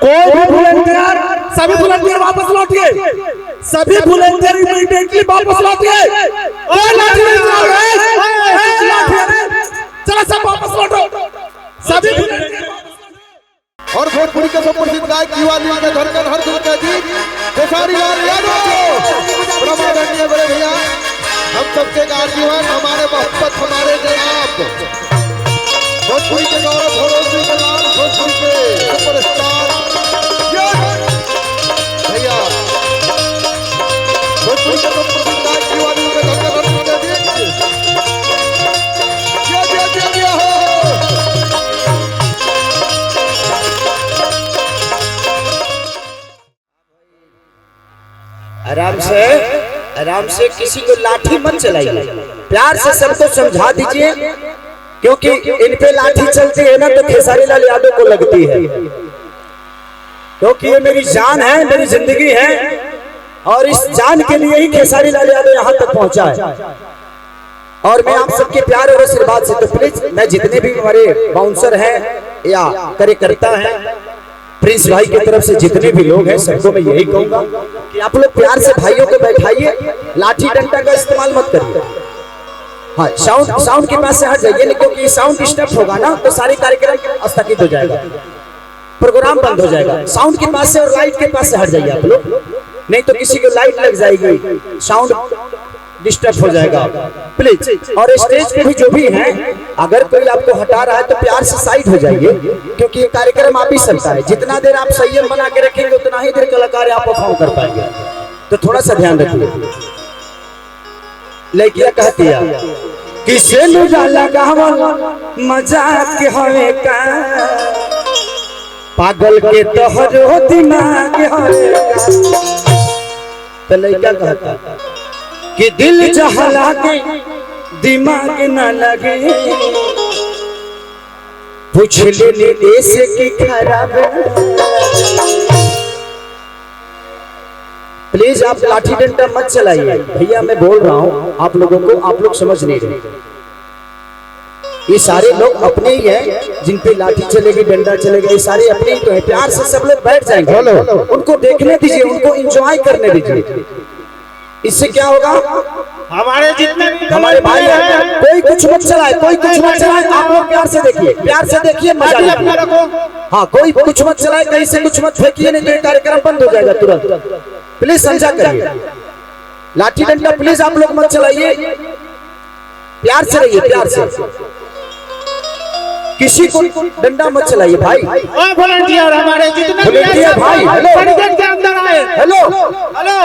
कोई भी वॉलंटियर, सभी वॉलंटियर वापस लौटिए, सभी वॉलंटियर इमीडिएटली वापस लौटिए। चलो सब वापस लौटो, सभी और भोजपुरी के सुप्रसिद्ध गायक युवा लीग के धड़कन हर दिल के गीत खेसारी लाल यादव प्रमाणनीय बड़े भैया, हम सबके गार्जियन, हमारे मोहब्बत, हमारे जनाब, भोजपुरी के गौरव, भोजपुरी के लाल, भोजपुरी के सुपरस्टार भैया, भोजपुरी के सुप्रसिद्ध गायक युवा लीग के धड़कन हर दिल के गीत आराम से किसी को लाठी मत चलाइए, प्यार से सबको समझा दीजिए, क्योंकि इन पे लाठी चलती है ना तो खेसारी लाल यादव को लगती है, क्योंकि ये मेरी जान है, मेरी जिंदगी है, और इस जान के लिए ही खेसारी लाल यादव यहाँ तक पहुँचा है। और मैं आप सबके प्यार और आशीर्वाद से, तो प्लीज मैं जितने भी हमारे बाउंसर हैं या कार्यकर्ता हैं, प्रिंस भाई की तरफ से जितने भी लोग हैं, सबको मैं यही कहूंगा कि आप लोग प्यार से भाइयों को बैठाइए, लाठी डंडा का इस्तेमाल मत करिए। हाँ, साउंड के पास से हट जाइए, क्योंकि साउंड डिस्टर्ब होगा ना तो सारे कार्यक्रम स्थगित हो जाएगा, प्रोग्राम बंद हो जाएगा। साउंड के पास से और लाइट के पास से हट जाइए आप लोग, नहीं तो किसी को लाइट लग जाएगी, साउंड डिस्टर्ब हो जाएगा प्लीज। और स्टेज पे भी जो भी हैं, अगर कोई आपको हटा रहा है तो प्यार से साइड हो जाइए, क्योंकि ये कार्यक्रम आप ही चलता है। जितना देर आप संयम बना के रखेंगे उतना ही देर कलाकार आप परफॉर्म कर पाएंगे, तो थोड़ा सा ध्यान रखिए। लड़कियां कहती है कि सेनुरा लगावल मजाक हवे का, पागल के तोहरो दिमाग हवे का। तो लड़का कहता कि दिल जहाँ लागे दिमाग न लगे, पूछ लेने ऐसे की खराब। प्लीज आप लाठी डंडा मत चलाइए भैया, मैं बोल रहा हूँ आप लोगों को, आप लोग समझ नहीं रहे। ये सारे लोग अपने ही हैं, जिन पे लाठी चलेगी, डंडा चलेगा, ये सारे अपने ही तो हैं। प्यार से सब लोग बैठ जाएंगे, उनको देखने दीजिए, उनको एंजॉय करने दीजिए। इससे क्या होगा, हमारे जितने भी हमारे भाई हैं, कोई कुछ मत चलाए, कोई कुछ मत चलाए, आप लोग प्यार से देखिए, प्यार से देखिए, मजा लीजिए। हाँ, कोई कुछ मत चलाए, कहीं से कुछ मत फेंकिए, नहीं तो ये कार्यक्रम बंद हो जाएगा तुरंत। प्लीज समझा करिए, लाठी डंडा प्लीज आप लोग मत चलाइए, प्यार से रहिए, प्यार से, किसी को डंडा मत चलाइए भाई। वॉलंटियर हमारे जितने वॉलंटियर भाई, हेलो के अंदर आए, हेलो हेलो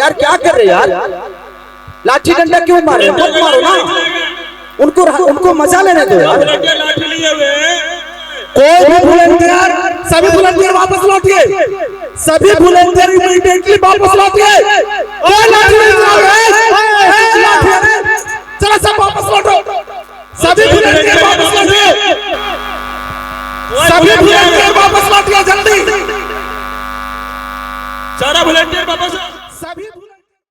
यार, क्या कर रहे यार, लाठी डंडा क्यों मारे, मत मारो ना, उनको मजा लेने दो यार। कोई भी वॉलंटियर, सभी वॉलंटियर वापस लौटिए, सभी वॉलंटियर इमीडिएटली वापस लौटिए। चलो सब वापस लौटो, सभी वॉलंटियर वापस लौटिए, सभी वॉलंटियर वापस लौटिए जल्दी, सारा वॉलंटियर वापस।